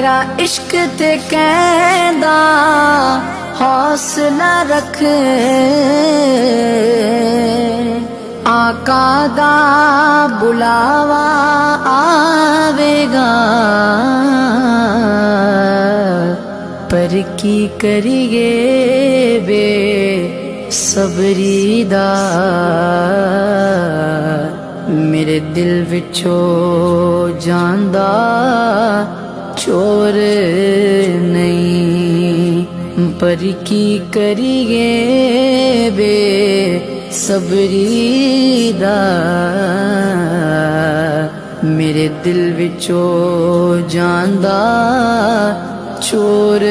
मेरा इश्क ते कहंदा हौसला रख, आका दा बुलावा आवेगा। पर की करिए बे सबरी दा, मेरे दिल विचों जांदा चोर नहीं। पर की करिए बे सबरी दा, मेरे दिल विचों जांदा चोर